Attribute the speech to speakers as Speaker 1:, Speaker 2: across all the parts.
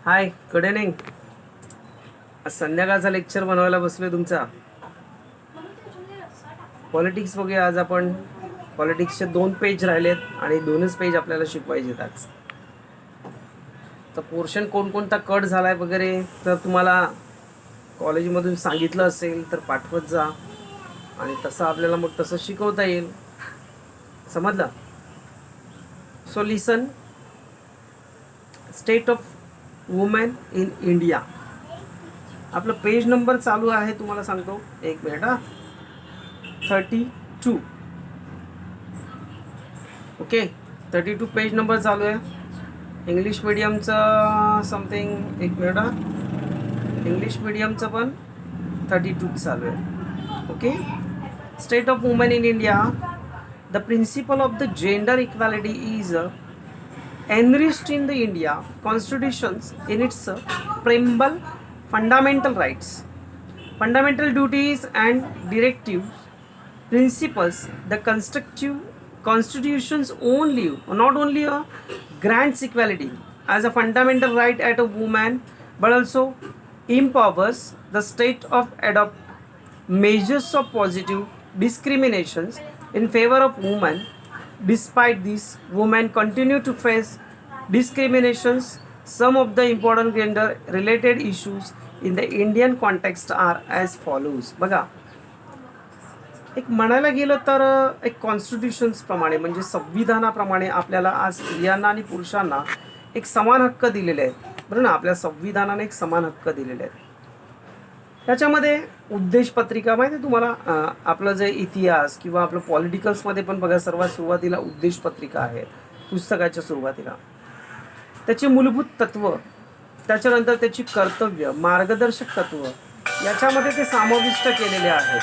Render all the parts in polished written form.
Speaker 1: हाय, good evening. आज संध्याकाळचा lecture बनवायला बसलोय तुमचा. पॉलिटिक्स बघूया आज आपण. पॉलिटिक्सचे 2 पेज राहिलेत आणि 2च पेज आपल्याला शिकवायचे आज. तर पोर्शन कोणकोणता कट झालाय वगैरे तर तुम्हाला कॉलेजमधून सांगितलं असेल तर पाठवत जा आणि तसं आपल्याला मग तसं शिकवता येईल. समजलं? So listen. State of women in India. आपलं पेज नंबर चालू आहे, तुम्हाला सांगतो. एक मिनिट हा. 32. ओके, 32 पेज नंबर चालू आहे. इंग्लिश मिडियमचं समथिंग. एक मिनिट हा. इंग्लिश मिडियमचं पण 32 चालू आहे. Okay. State of women in India. The principal of the gender equality is enriched in the India constitutions in its preamble, fundamental rights, fundamental duties and directives, principles. The constitutions not only grants equality as a fundamental right at a woman, but also empowers the state of adopt measures of positive discriminations in favor of women. Despite this, women continue to face discriminations. Some of the important gender-related issues in the Indian context are as follows. बघा, एक म्हणायला गेलं तर एक कॉन्स्टिट्यूशन्स प्रमाणे म्हणजे संविधानाप्रमाणे आपल्याला आज स्त्रियांना आणि पुरुषांना एक समान हक्क दिलेले आहेत. बरं ना, आपल्या संविधानाने एक समान हक्क दिलेले आहेत. त्याच्यामध्ये उद्देशपत्रिका माहिती आहे तुम्हाला. आपलं जे इतिहास किंवा आपलं पॉलिटिकल्समध्ये पण बघा, सर्वात सुरुवातीला उद्देशपत्रिका आहे पुस्तकाच्या सुरुवातीला. त्याची मूलभूत तत्व, त्याच्यानंतर त्याची कर्तव्य, मार्गदर्शक तत्व याच्यामध्ये ते समाविष्ट केलेले आहेत.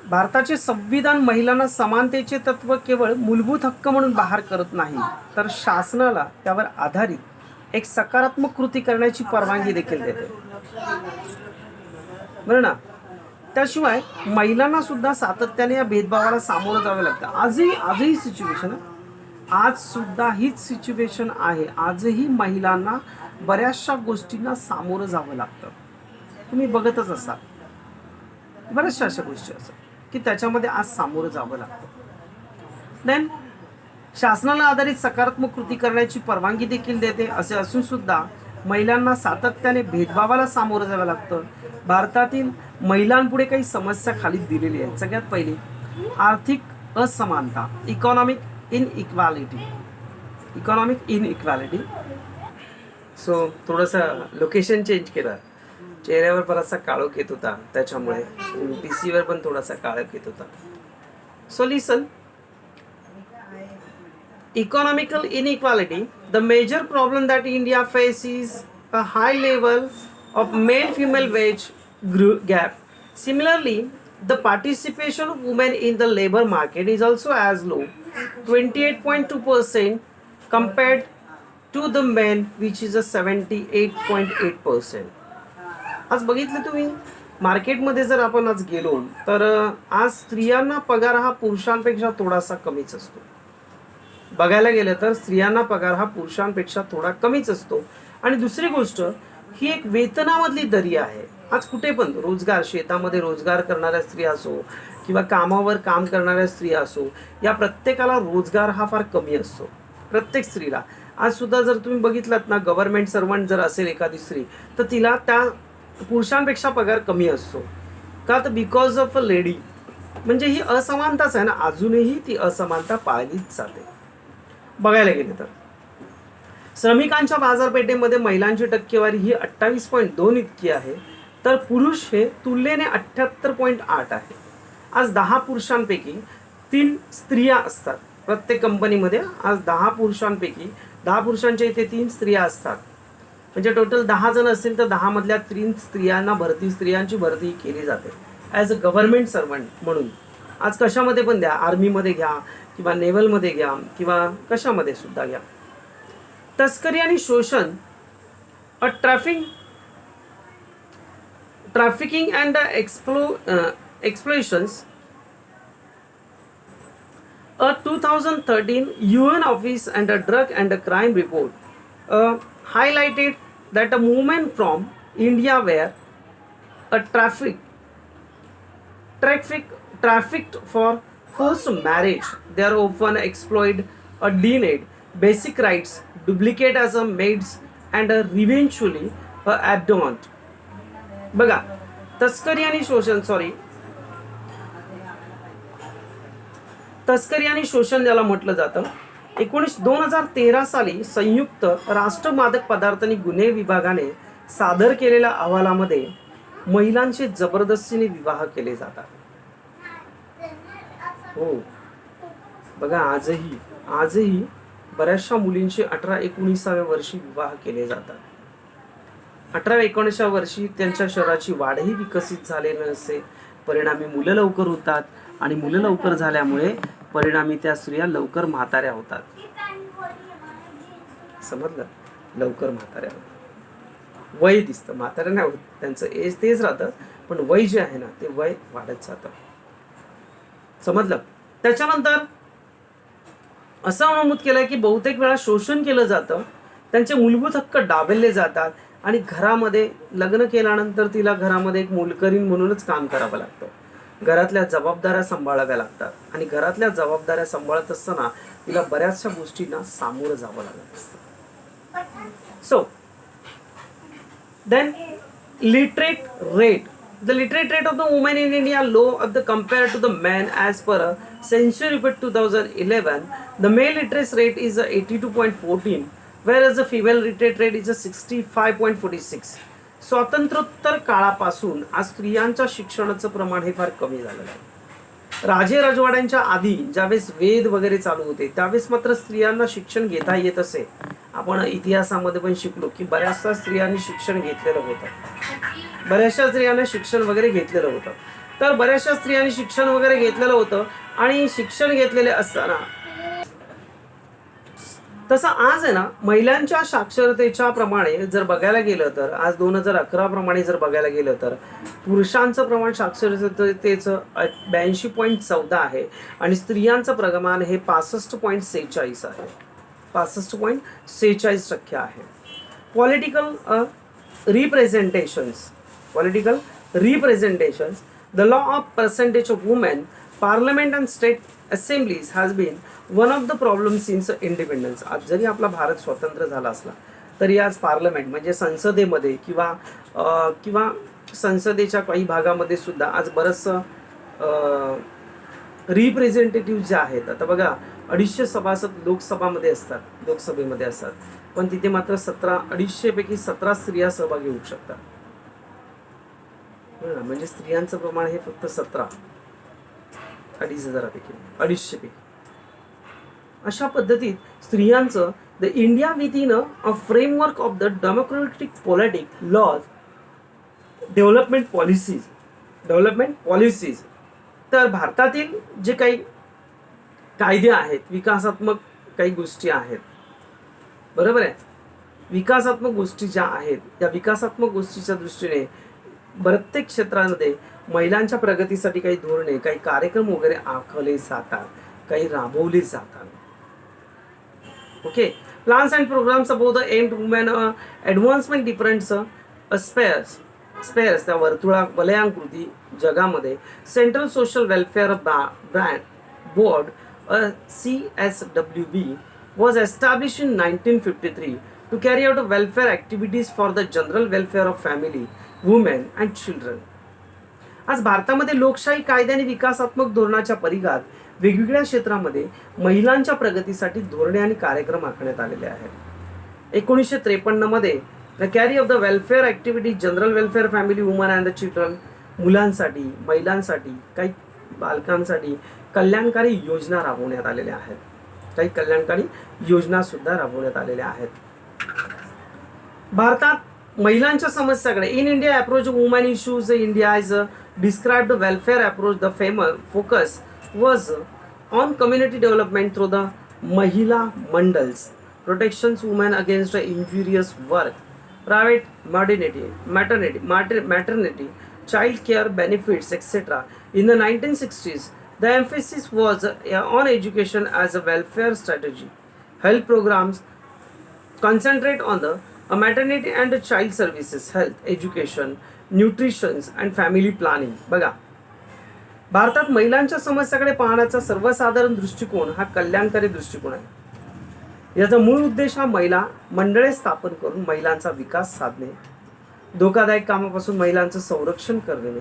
Speaker 1: भारताचे संविधान महिलांना समानतेचे तत्व केवळ मूलभूत हक्क म्हणून बाहेर करत नाही, तर शासनाला त्यावर आधारित एक सकारात्मक कृती करण्याची परवानगी देखील देते. बरं ना. त्याशिवाय महिलांना सुद्धा सातत्याने या भेदभावाला सामोरं जावं लागतं. आजही सिच्युएशन, आज सुद्धा हीच सिच्युएशन आहे. आजही महिलांना बऱ्याचशा गोष्टींना सामोरं जावं लागतं. तुम्ही बघतच असाल बऱ्याचशा अशा गोष्टी असतात की त्याच्यामध्ये आज सामोरं जावं लागतं. देन शासनाला आधारित सकारात्मक कृती करण्याची परवानगी देखील देते. असे असून सुद्धा महिलांना सातत्याने भेदभावाला सामोरं जावं लागतं. भारतातील महिलांपुढे काही समस्या खाली दिलेली आहेत. सगळ्यात पहिली आर्थिक असमानता, इकॉनॉमिक इनइक्वॅलिटी. सो थोडंसं लोकेशन चेंज केलं. चेहऱ्यावर बराचसा काळोख येत होता, त्याच्यामुळे PC वर पण थोडासा काळोख येत होता. So listen. Economical inequality. The major problem that India faces a high level of male-female wage gap. Similarly, the participation of women in the labor market is also as low, 28.2% compared to the men, which is a 78.8%. आज बघितलं तुम्ही, मार्केटमध्ये जर आपण आज गेलो तर आज स्त्रियांना पगार हा पुरुषांपेक्षा थोडासा कमीच असतो. बघायला गेलं तर स्त्रियांना पगार हा पुरुषांपेक्षा थोडा कमीच असतो. आणि दुसरी गोष्ट, ही एक वेतनामधली दरी आहे. आज कुठे पण रोजगार, शेतामध्ये रोजगार करणाऱ्या स्त्रिया असो किंवा कामावर काम करणाऱ्या स्त्रिया असो, या प्रत्येकाला रोजगार हा फार कमी असतो, प्रत्येक स्त्रीला. आज सुद्धा जर तुम्ही बघितलात ना, गव्हर्नमेंट सर्वंट जर असेल एखादी स्त्री, तर तिला त्या पुरुषांपेक्षा पगार कमी असतो. का? तर बिकॉज ऑफ अ लेडी. म्हणजे ही असमानताच आहे ना, अजूनही ती असमानता पाळलीच जाते. बघायला गेले तर श्रमिकांच्या बाजारपेठेमध्ये महिलांची टक्केवारी ही 28.2 इतकी आहे, तर पुरुष हे तुलनेने 78.8 आहे. आज 10 पुरुषांपैकी 3 स्त्रिया असतात प्रत्येक कंपनीमध्ये. आज 10 पुरुषांपैकी 10 पुरुषांच्या इथे 3 स्त्रिया असतात. म्हणजे टोटल 10 जण असतील तर 10 मधल्या 3 स्त्रियांची भरती केली जाते ॲज अ गव्हर्नमेंट सर्वंट म्हणून. आज कशामध्ये पण द्या, आर्मीमध्ये घ्या किंवा नेव्हलमध्ये घ्या किंवा कशामध्ये सुद्धा घ्या. तस्करी आणि शोषण, trafficking and एक्सप्लोशन्स A 2013 UN Office and a Drug and a Crime report highlighted that a movement from India where a traffic trafficked for forced marriage. They are often exploited or denied basic rights, duplicate as a maids and eventually abandoned. बघा, तस्करी आणि शोषण तस्करी आणि शोषण ज्याला म्हटलं जातं. 2013 साली संयुक्त राष्ट्र मादक पदार्थ आणि गुन्हे विभागाने सादर केलेल्या अहवालामध्ये महिलांचे जबरदस्तीने विवाह केले जातात. हो, बघा, आजही बऱ्याचशा मुलींचे 18-19व्या वर्षी विवाह केले जातात. 18-19व्या वर्षी त्यांच्या शरीराची वाढही विकसित झालेली नसते, परिणामी मुलं लवकर होतात आणि मुलं लवकर झाल्यामुळे परिणामी त्या स्त्रिया लवकर म्हाताऱ्या होतात. समजलं? लवकर म्हाताऱ्या होतात. वय दिसतं, म्हाताऱ्या नाही होत, त्यांचं एज तेच राहतं, पण वय जे आहे ना ते वय वाढत जातं. समजलं? त्याच्यानंतर असं नमूद केलंय की बहुतेक वेळा शोषण केलं जातं, त्यांचे मूलभूत हक्क डावलले जातात आणि घरामध्ये लग्न केल्यानंतर तिला घरामध्ये एक मोलकरीण म्हणूनच काम करावं लागतं. घरातल्या जबाबदाऱ्या सांभाळाव्या लागतात आणि घरातल्या जबाबदाऱ्या सांभाळत असताना तिला बऱ्याचशा गोष्टींना सामोरं जावं लागत असतं. So then literate rate. The literate rate of the women in India low of the compared to the men as per a census report 2011. The male literacy rate is 82.14, whereas the female literate rate is 65.46. स्वातंत्र्योत्तर काळापासून आज स्त्रियांच्या शिक्षणाचं प्रमाण हे फार कमी झालेलं आहे. राजे राजवाड्यांच्या आधी ज्यावेळेस वेद वगैरे चालू होते त्यावेळेस मात्र स्त्रियांना शिक्षण घेता येत असे. आपण इतिहासामध्ये पण शिकलो की बऱ्याचशा स्त्रियांनी शिक्षण घेतलेलं होतं, बऱ्याचशा स्त्रियांना शिक्षण वगैरे घेतलेलं होतं. तर बऱ्याचशा स्त्रियांनी शिक्षण वगैरे घेतलेलं होतं आणि शिक्षण घेतलेले असताना तसं आज आहे ना, महिलांच्या साक्षरतेच्या प्रमाणे जर बघायला गेलं तर आज 2011 प्रमाणे जर बघायला गेलं तर पुरुषांचं प्रमाण साक्षरतेचं 82.14 आहे आणि स्त्रियांचं प्रमाण हे 65.46 आहे. 65.46% आहे. Political representations the law of percentage of women parliament and state assemblies has been one of the problem since independence. आज जरी आपला भारत स्वतंत्र झाला असला तरी आज पार्लमेंट म्हणजे संसदेमध्ये किंवा संसदेच्या काही भागामध्ये सुद्धा आज बरंचसं रिप्रेझेंटेटिव्ह जे आहेत. आता बघा, 250 सभासद लोकसभेमध्ये असतात, पण तिथे मात्र 250 पैकी 17 स्त्रिया सहभागी होऊ शकतात. म्हणजे स्त्रियांचं प्रमाण हे फक्त 17, 2,500 पैकी 250 पैकी. अशा पद्धतीत स्त्रियांचं the India within a framework of the democratic politic laws development policies. तर भारतातील जे काही कायदे आहेत, विकासात्मक काही गोष्टी आहेत, बरोबर आहे, विकासात्मक गोष्टी ज्या आहेत त्या विकासात्मक गोष्टीच्या दृष्टीने प्रत्येक क्षेत्रामध्ये महिलांच्या प्रगतीसाठी काही धोरणे, काही कार्यक्रम वगैरे आखले जातात, काही राबवले जातात. Okay, plans and programs about the aimed women advancement different spheres त्या वलयांकृती जगामध्ये central social welfare board CSWB was established in 1953 to carry out welfare activities for the general welfare of family, women and children. आज भारतामध्ये लोकशाही कायदे आणि विकासात्मक धोरणाच्या परिघात वेगवेगळ्या क्षेत्रामध्ये महिलांच्या प्रगतीसाठी धोरणे आणि कार्यक्रम आखण्यात आलेले आहेत. 1953 मध्ये the carry of the welfare activity general welfare family woman and the children, मुलांसाठी, महिलांसाठी, काही बालकांसाठी कल्याणकारी योजना राबवण्यात आलेल्या आहेत. काही कल्याणकारी योजना सुद्धा राबवण्यात आलेल्या आहेत. भारतात महिलांच्या समस्याकडे in India approach woman issues India is described welfare approach. The focus was on community development through the mahila mandals, protections women against injurious work, private maternity, child care benefits, etc. In the 1960s, The emphasis was on education as a welfare strategy. Health programs concentrate on the maternity and child services, health, education, nutrition and family planning. बघा, भारतात महिलांच्या समस्याकडे पाहण्याचा सर्वसाधारण दृष्टिकोन हा कल्याणकारी दृष्टिकोन आहे. याचा मूळ उद्देश हा महिला मंडळे स्थापन करून महिलांचा विकास साधणे, धोकादायक कामापासून महिलांचं संरक्षण करणे,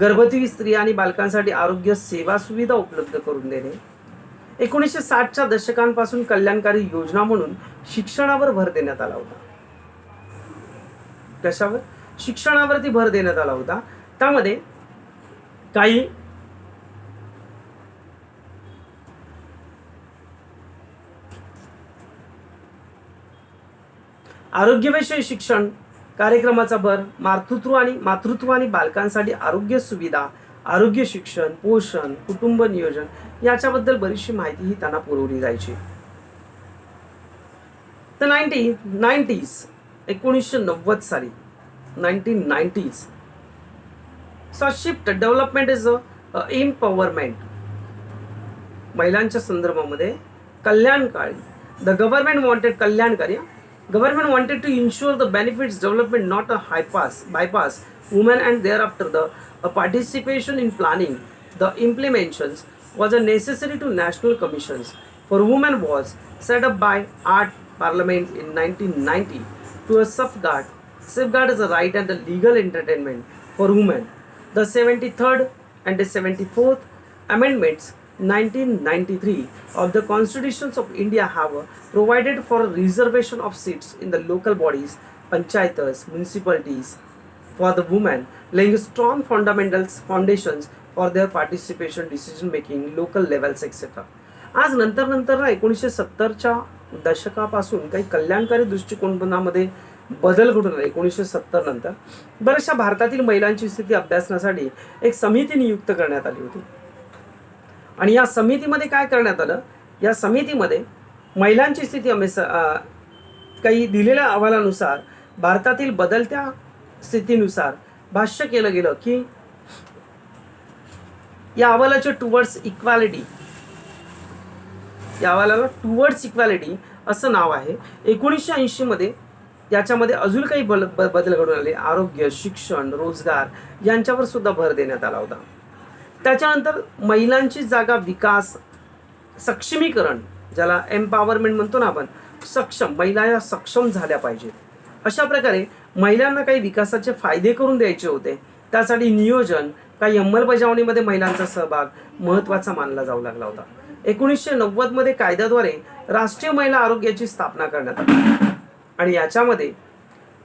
Speaker 1: गर्भवती स्त्रिया आणि बालकांसाठी आरोग्य सेवा सुविधा उपलब्ध करून देणे. 1960च्या दशकांपासून कल्याणकारी योजना म्हणून शिक्षणावर भर देण्यात आला होता. कशावर? शिक्षणावरती भर देण्यात आला होता. त्यामध्ये काही आरोग्यविषयी शिक्षण कार्यक्रमाचा भर, मातृत्व आणि बालकांसाठी आरोग्य सुविधा, आरोग्य शिक्षण, पोषण, कुटुंब नियोजन याच्याबद्दल बरीचशी माहिती ही त्यांना पुरवली जायची. तर 1990 साली 1990s सॉ शिफ्ट डेव्हलपमेंट इज एम्पॉवरमेंट. महिलांच्या संदर्भामध्ये कल्याणकारी, द गव्हर्नमेंट वॉन्टेड कल्याणकारी. Government wanted to ensure the benefits development, not a bypass women, and thereafter the participation in planning the implementations was a necessary to national commissions for women was set up by Art Parliament in 1990 to safeguard the right and the legal entertainment for women. The 73rd and the 74th amendments 1993 of the Constitutions of India have provided for a reservation of seats in the local bodies, panchayatas, municipalities for the women, laying strong foundations for their participation, decision making, local levels, etc. आज नंतर 1970च्या दशकापासून काही कल्याणकारी दृष्टिकोनामध्ये बदल घडून आले. 1970 नंतर बऱ्याचशा भारतातील महिलांची स्थिती अभ्यासण्यासाठी एक समिती नियुक्त करण्यात आली होती. आणि या समितीमध्ये काय करण्यात आलं? या समितीमध्ये महिलांची स्थिती काही दिलेल्या अहवालानुसार भारतातील बदलत्या स्थितीनुसार भाष्य केलं गेलं की या अहवालाचे टुवर्ड्स इक्वालिटी, या अहवालाला टुवर्ड्स इक्वालिटी असं नाव आहे. 1980 मध्ये याच्यामध्ये अजून काही बदल घडून आले. आरोग्य, शिक्षण, रोजगार यांच्यावर सुद्धा भर देण्यात आला होता. त्याच्यानंतर महिलांची जागा, विकास, सक्षमीकरण, ज्याला एम्पॉवरमेंट म्हणतो ना आपण, महिला या सक्षम झाल्या पाहिजेत. अशा प्रकारे महिलांना काही विकासाचे फायदे करून द्यायचे होते. त्यासाठी नियोजन, काही अंमलबजावणीमध्ये महिलांचा सहभाग महत्त्वाचा मानला जाऊ लागला होता. 1990 मध्ये कायद्याद्वारे राष्ट्रीय महिला आरोग्याची स्थापना करण्यात आली आणि याच्यामध्ये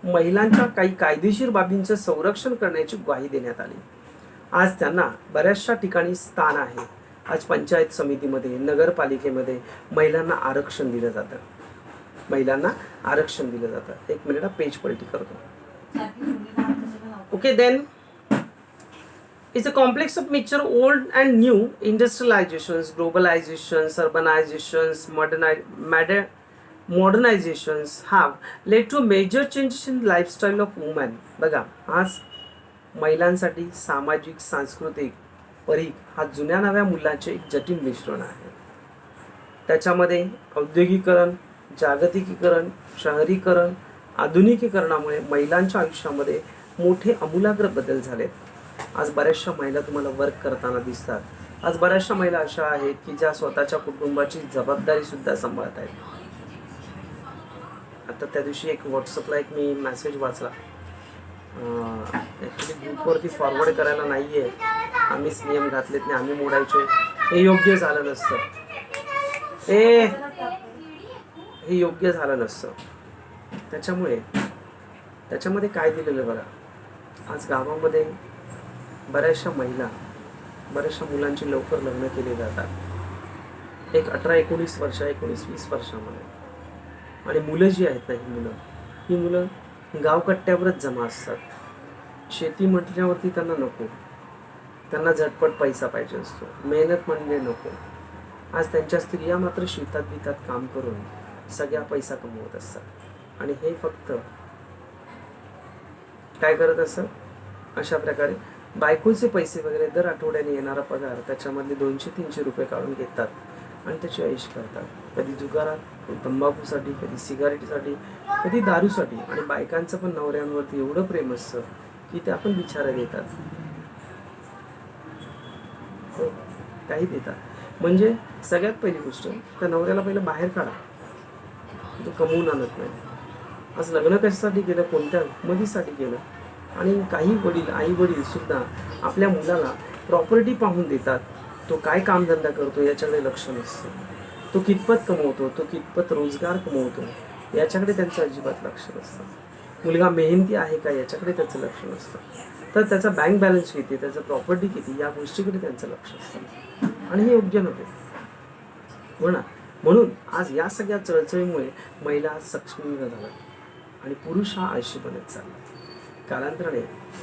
Speaker 1: महिलांच्या काही कायदेशीर बाबींचं संरक्षण करण्याची ग्वाही देण्यात आली. आज त्यांना बऱ्याचशा ठिकाणी स्थान आहे. आज पंचायत समितीमध्ये, नगरपालिकेमध्ये महिलांना आरक्षण दिलं जातं. एक मिनिट, पेज पलटी करतो. Okay, then it's a complex of mixture old and new industrialisations, globalisations, urbanisations, modernisations have led to major changes in lifestyle of woman. बघा, आज महिलांसाठी सामाजिक, सांस्कृतिक परीघ हा जुन्या नव्या मूल्याचे एक जटिल मिश्रण आहे. त्याच्यामध्ये औद्योगिकरण, जागतिकीकरण, शहरीकरण, आधुनिकीकरणामुळे महिलांच्या आयुष्यामध्ये मोठे आमूलाग्र बदल झालेत. आज बऱ्याचशा महिला तुम्हाला वर्क करताना दिसतात. आज बऱ्याचशा महिला अशा आहेत की ज्या स्वतःच्या कुटुंबाची जबाबदारी सुद्धा सांभाळत आहेत. आता त्या दिवशी एक व्हॉट्सअपला एक मी मेसेज वाचला, ॲक्च्युली ग्रुपवरती फॉरवर्ड करायला नाही आहे, आम्हीच नियम घातलेत नाही, आम्ही मोडायचे, हे योग्य झालं नसतं. हे योग्य झालं नसतं. त्याच्यामध्ये काय दिलेलं बघा, आज गावामध्ये बऱ्याचशा मुलांची लवकर लग्न केली जातात. एक 18-19 वर्ष, 19-20 वर्षामध्ये. आणि मुलं जी आहेत ना, ही मुलं गावकट्ट्यावरच जमा असतात. शेती म्हटल्यावरती त्यांना नको, त्यांना झटपट पैसा पाहिजे असतो, मेहनत म्हणजे नको. आज त्यांच्या स्त्रिया मात्र शेतात काम करून सगळा पैसा कमवत असतात. आणि हे फक्त काय करत असतात, अशा प्रकारे बायकोचे पैसे वगैरे दर आठवड्याने येणारा पगार त्याच्यामधले 200-300 रुपये काढून घेतात आणि त्याची ऐश करतात. कधी जुगारात, कधी तंबाखूसाठी, कधी सिगारेटसाठी, कधी दारूसाठी. आणि बायकांचं पण नवऱ्यांवरती एवढं प्रेम असतं की ते आपण बिचारा देतात, हो, काही देतात. म्हणजे सगळ्यात पहिली गोष्ट, त्या नवऱ्याला पहिलं बाहेर काढा, तो कमवून आणत नाही. आज लग्न कशासाठी केलं, कोणत्या मदीसाठी केलं. आणि काही वडील, आई वडील सुद्धा आपल्या मुलाला प्रॉपर्टी पाहून देतात. तो काय कामधंदा करतो याच्याकडे लक्ष नसतं. तो कितपत कमवतो, तो कितपत रोजगार कमवतो याच्याकडे त्यांचं अजिबात लक्ष नसतं. मुलगा मेहनती आहे का याच्याकडे त्याचं लक्ष नसतं. तर त्याचा बँक बॅलन्स किती, त्याचं प्रॉपर्टी किती, या गोष्टीकडे त्यांचं लक्ष असतं. आणि हे योग्य नव्हे म्हणून आज या सगळ्या चळचळीमुळे महिला सक्षम झाल्या आणि पुरुष हा आळशी बनत चालला. कालांतराने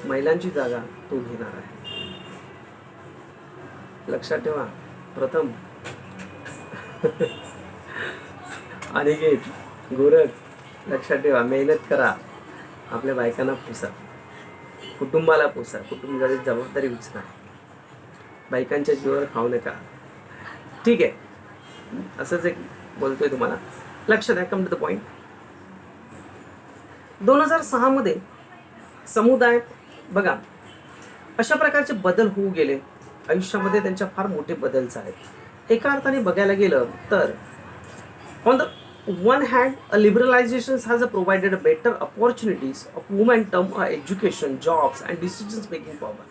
Speaker 1: महिलांची जागा तो घेणार आहे. लक्षात ठेवा. प्रथम अनिकेत, गोरख, लक्षात ठेवा, मेहनत करा, आपल्या बायकांना पोसा, कुटुंबाला पोसा, कुटुंबाची जबाबदारी उचला, बायकांच्या जीवावर खाऊ नका. ठीक आहे, असंच एक बोलतोय तुम्हाला. लक्षात द्या. Come to the point. 2006 मध्ये समुदाय बघा अशा प्रकारचे बदल होऊ गेले आयुष्यामध्ये. त्यांच्या फार मोठे बदल झाले. एका अर्थाने बघायला गेलं तर on the one hand a liberalisation has a provided better opportunities of women term education, jobs and decisions making power.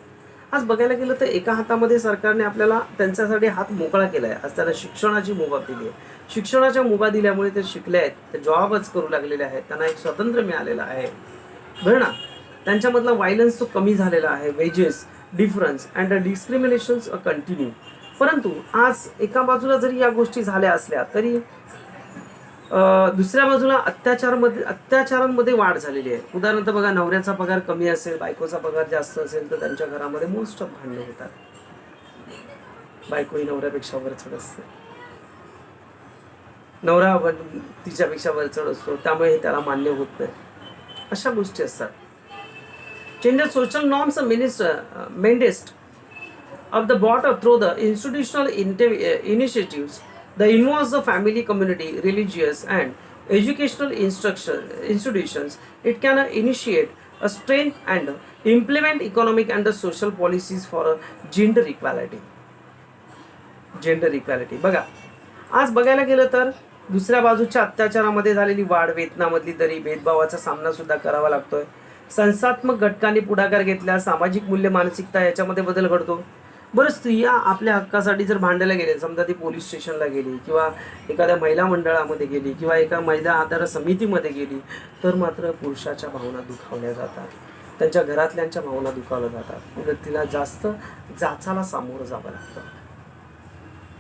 Speaker 1: आज बघायला गेलं तर एका हातामध्ये सरकारने आपल्याला त्यांच्यासाठी हात मोकळा केला आहे. आज त्याला शिक्षणाची मुभा दिली आहे. शिक्षणाच्या मुभा दिल्यामुळे ते शिकले आहेत, ते जॉबच करू लागलेले आहेत, त्यांना एक स्वातंत्र्य मिळालेलं आहे. बरं ना. त्यांच्यामधला व्हायलन्स तो कमी झालेला आहे. Wedges difference and discriminations continue. परंतु आज एका बाजूला जरी या गोष्टी झाल्या असल्या तरी दुसऱ्या बाजूला अत्याचारांमध्ये वाढ झालेली आहे. उदाहरणार्थ बघा, नवऱ्याचा पगार कमी असेल, बायकोचा पगार जास्त असेल तर त्यांच्या घरामध्ये मोस्ट ऑफ भांडणं होतात. बायको ही नवऱ्यापेक्षा वरचढ असते, नवरा तिच्यापेक्षा वरचढ असतो, त्यामुळे त्याला मान्य होत नाही. अशा गोष्टी असतात. Change social norms and maintained of the bottom through the institutional initiatives that involves the family, community, religious and educational institutions. It can initiate a strength and implement economic and the social policies for gender equality. बघा, आज बघायला गेलं तर दुसऱ्या बाजूच्या अत्याचारामध्ये झालेली वाढ, वेतनामधली दरी, भेदभावाचा सामना सुद्धा करावा लागतोय. संस्थात्मक घटकांनी पुढाकार घेतला, सामाजिक मूल्य, मानसिकता याच्यामध्ये बदल घडतो. बरं, स्त्रिया आपल्या हक्कासाठी जर भांडायला गेले, समजा ती पोलीस स्टेशनला गेली किंवा एखाद्या महिला मंडळामध्ये गेली किंवा एका महिला आधार समितीमध्ये गेली तर मात्र पुरुषाच्या भावना दुखावल्या जातात, त्यांच्या घरातल्यांच्या भावना दुखावल्या जातात. उलट तिला जास्त जाचाला सामोरं जावं लागतं.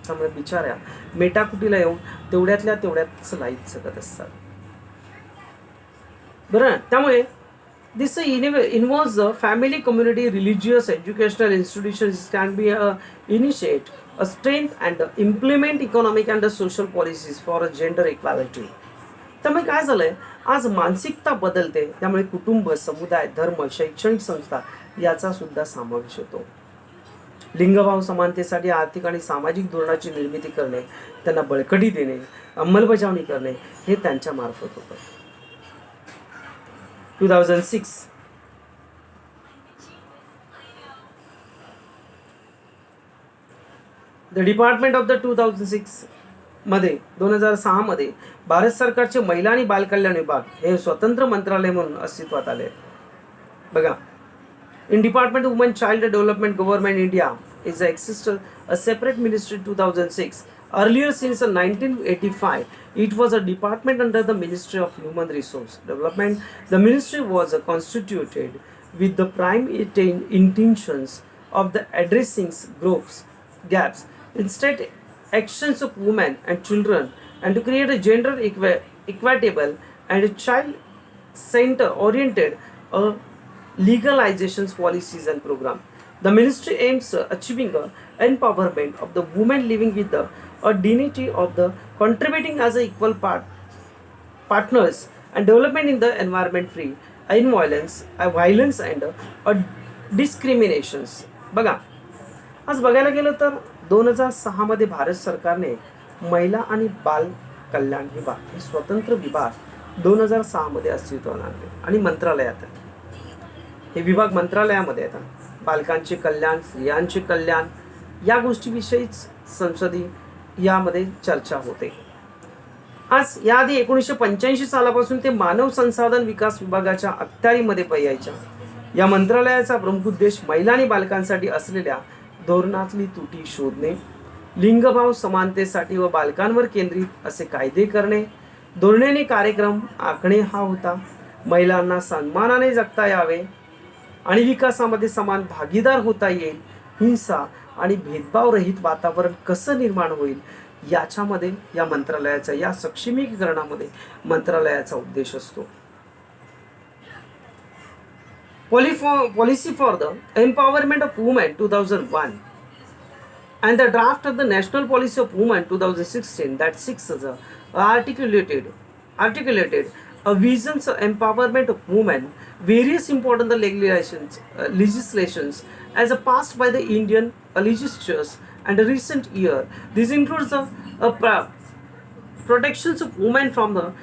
Speaker 1: त्यामुळे बिचाऱ्या मेटाकुटीला येऊन तेवढ्यातल्या तेवढ्याच लाईफ जगत असतात. बरं, त्यामुळे this involves the family, community, religious, educational institutions can be initiate a strength and implement economic and social policies for gender equality. त्यामुळे काय झालंय, आज मानसिकता बदलते. त्यामुळे कुटुंब, समुदाय, धर्म, शैक्षणिक संस्था याचा सुद्धा समावेश होतो. लिंगभाव समानतेसाठी आर्थिक आणि सामाजिक धोरणाची निर्मिती करणे, त्यांना बळकटी देणे, अंमलबजावणी करणे हे त्यांच्या मार्फत होतं. 2006 द डिपार्टमेंट ऑफ द 2006 मध्ये 2006 मध्ये भारत सरकारचे महिला आणि बालकल्याण विभाग हे स्वतंत्र मंत्रालय म्हणून अस्तित्वात आले. बघा, in department woman child development government India is a separate ministry 2006. Earlier, since 1985, it was a department under the Ministry of Human Resource Development. The ministry was constituted with the prime intentions of the addressing gaps in state actions of women and children, and to create a gender equitable and child-center oriented legalizations policies and program. The ministry aims achieving empowerment of the women living with a dignity of the contributing as a equal partners and development in the environment free, violence and discriminations. बघा, आज बघायला गेलं तर 2006 मध्ये भारत सरकारने महिला आणि बाल कल्याण विभाग हे स्वतंत्र विभाग 2006 मध्ये अस्तित्वात आणले आणि मंत्रालयात आहे. हे विभाग मंत्रालयामध्ये येतात. बालकांचे कल्याण, स्त्रियांचे कल्याण या गोष्टीविषयीच संसदी यामध्ये चर्चा होते. आज याआधी 1985 सालापासून ते मानव संसाधन विकास विभागाच्या अखत्यारीमध्ये यायच्या या मंत्रालयाचा प्रमुख उद्देश महिला आणि बालकांसाठी असलेल्या धोरणातली त्रुटी शोधणे, लिंगभाव समानतेसाठी व बालकांवर केंद्रित असे कायदे करणे, धोरणे कार्यक्रम आखणे हा होता. महिलांना सन्मानाने जगता यावे आणि विकासामध्ये समान भागीदार होता येईल, हिंसा आणि भेदभावरहित वातावरण कसं निर्माण होईल याच्यामध्ये या मंत्रालयाचा, या सक्षमीकरणामध्ये मंत्रालयाचा उद्देश असतो. Policy for the Empowerment of Women 2001 and the draft of the National Policy of Women 2016 that seeks articulated a vision for empowerment of women. Various important legislations as passed by the Indian legislatures and the recent year. This includes the protections of women from the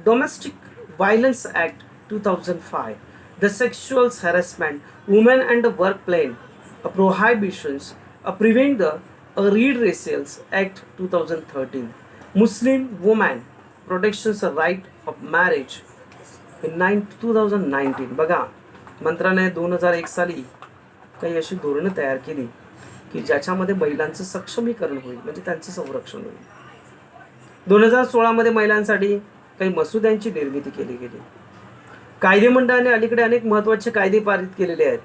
Speaker 1: Domestic Violence Act 2005, the Sexual Harassment, Women and the Workplace, Prohibitions, Prevent the Redressals Act 2013, Muslim Women Protections Right of Marriage in 2019. बघा, मंत्रालयाने 2001 साली काही अशी धोरणं तयार केली की ज्याच्यामध्ये महिलांचं सक्षमीकरण होईल, म्हणजे त्यांचं संरक्षण होईल. 2016 मध्ये महिलांसाठी काही मसुद्यांची निर्मिती केली गेली. कायदे मंडळाने अलीकडे अनेक महत्त्वाचे कायदे पारित केलेले आहेत.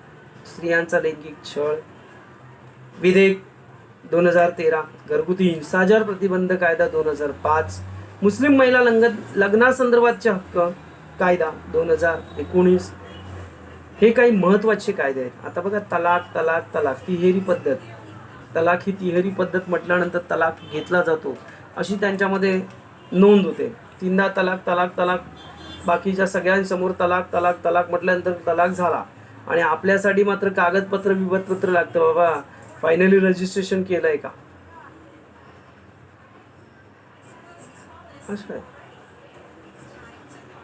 Speaker 1: स्त्रियांचा लैंगिक छळ विधेयक 2013, घरगुती हिंसाचार प्रतिबंध कायदा 2005, मुस्लिम महिला लग्नासंदर्भातचे हक्क कायदा 2019, हे काही महत्त्वाचे कायदे आहेत. आता बघा, तलाक तिहेरी पद्धत, तलाक ही तिहेरी पद्धत म्हटल्यानंतर तलाक घेतला जातो अशी त्यांच्यामध्ये नोंद होते. तीनदा तलाक बाकीच्या सगळ्यांसमोर तलाक म्हटल्यानंतर तलाक झाला आणि आपल्यासाठी मात्र कागदपत्र विवतपत्र लागतं. बाबा, फायनली रजिस्ट्रेशन केलंय का? असं काय?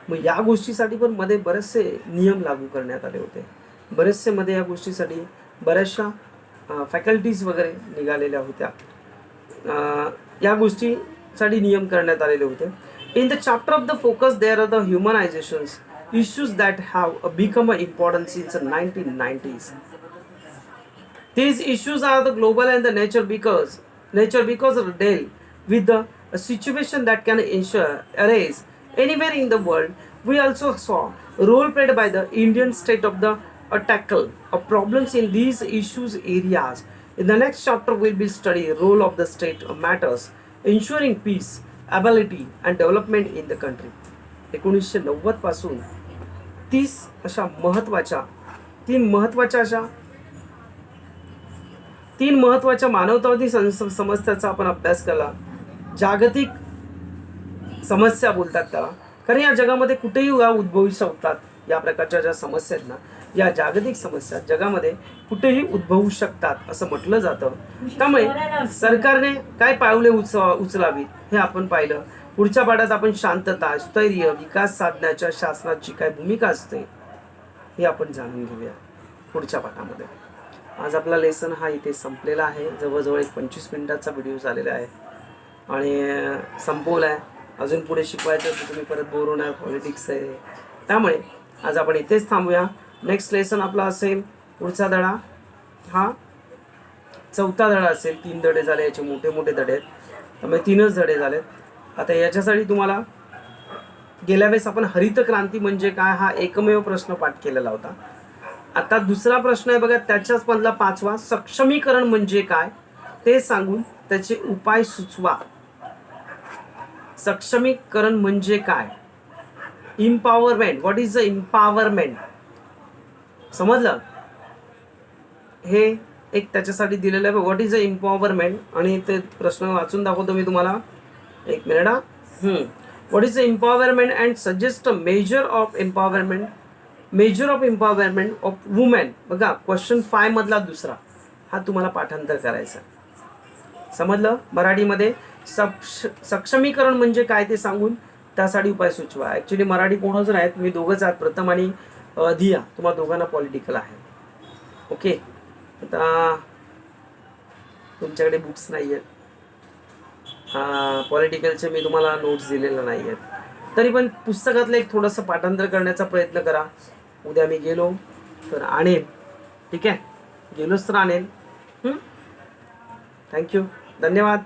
Speaker 1: मग या गोष्टीसाठी पण मध्ये बरेचसे नियम लागू करण्यात आले होते. बरेचसे मध्ये या गोष्टीसाठी बऱ्याचशा फॅकल्टीज वगैरे निघालेल्या होत्या. या गोष्टीसाठी नियम करण्यात आलेले होते. In the chapter of the focus, there are the humanizations issues that have become important since the 1990s. These issues are the global and the nature because deal with the situation that can arise anywhere in the world. We also saw role played by the Indian state of the tackle of problems in these issues areas. In the next chapter, we'll be studying role of the state matters, ensuring peace, ability and development in the country. 1990 पासून 30 अशा तीन महत्वाच्या मानवतावादी समस्याचा आपण अभ्यास केला. जागतिक समस्या बोलतात त्याला, कारण या जगामध्ये कुठेही उद्भवू शकतात या प्रकारच्या ज्या समस्या आहेत ना, या जागतिक समस्या जगामध्ये कुठेही उद्भवू शकतात असं म्हटलं जातं. त्यामुळे सरकारने काय पावले उचलावीत हे आपण पाहिलं. पुढच्या पाठात आपण शांतता, स्थैर्य, विकास साधण्याच्या शासनाची काय भूमिका असते हे आपण जाणून घेऊया पुढच्या पाठामध्ये. आज आपला लेसन हा इथे संपलेला आहे. जवळजवळ 25 मिनिटाचा व्हिडिओ झालेला आहे आणि संपवला आहे. अजून पुढे शिकवायचं तर तुम्ही परत बोर होणार, पॉलिटिक्स आहे. त्यामुळे आज आपण इथेच थांबूया. नेक्स्ट लेसन आपला असेल, पुढचा धडा हा 4था धडा असेल. 3 धडे झाले, याचे मोठे धडे आहेत, त्यामुळे 3च धडे झालेत. आता याच्यासाठी तुम्हाला गेल्या वेळेस आपण हरित क्रांती म्हणजे काय हा एकमेव प्रश्न पाठ केलेला होता. आता दुसरा प्रश्न आहे बघा, त्याच्याच मधला 5वा, सक्षमीकरण म्हणजे काय ते सांगून त्याचे उपाय सुचवा. सक्षमीकरण म्हणजे काय? Empowerment. What is the empowerment? समजलं? हे एक त्याच्यासाठी दिलेलं आहे. व्हॉट इज द इम्पॉवरमेंट, आणि ते प्रश्न वाचून दाखवतो मी तुम्हाला. 1 minute. What is the empowerment and suggest a measure of empowerment. Measure of empowerment of women. बघा क्वेश्चन 5 मधला दुसरा हा तुम्हाला पाठांतर करायचा. समजलं? मराठीमध्ये सक्षमीकरण म्हणजे काय ते सांगून त्यासाठी उपाय सुचवा. ॲक्च्युली मराठी कोणच नाहीत, मी दोघंच आहात, प्रथम आणि धिया. तुम्हाला दोघांना पॉलिटिकल आहे. ओके, आता तुमच्याकडे बुक्स नाही आहेत, पॉलिटिकलचे मी तुम्हाला नोट्स दिलेल्या नाही आहेत, तरी पण पुस्तकातलं एक थोडंसं पाठांतर करण्याचा प्रयत्न करा. उद्या मी गेलो तर आणेन. ठीक आहे, गेलोच तर आणेन. थँक्यू, धन्यवाद.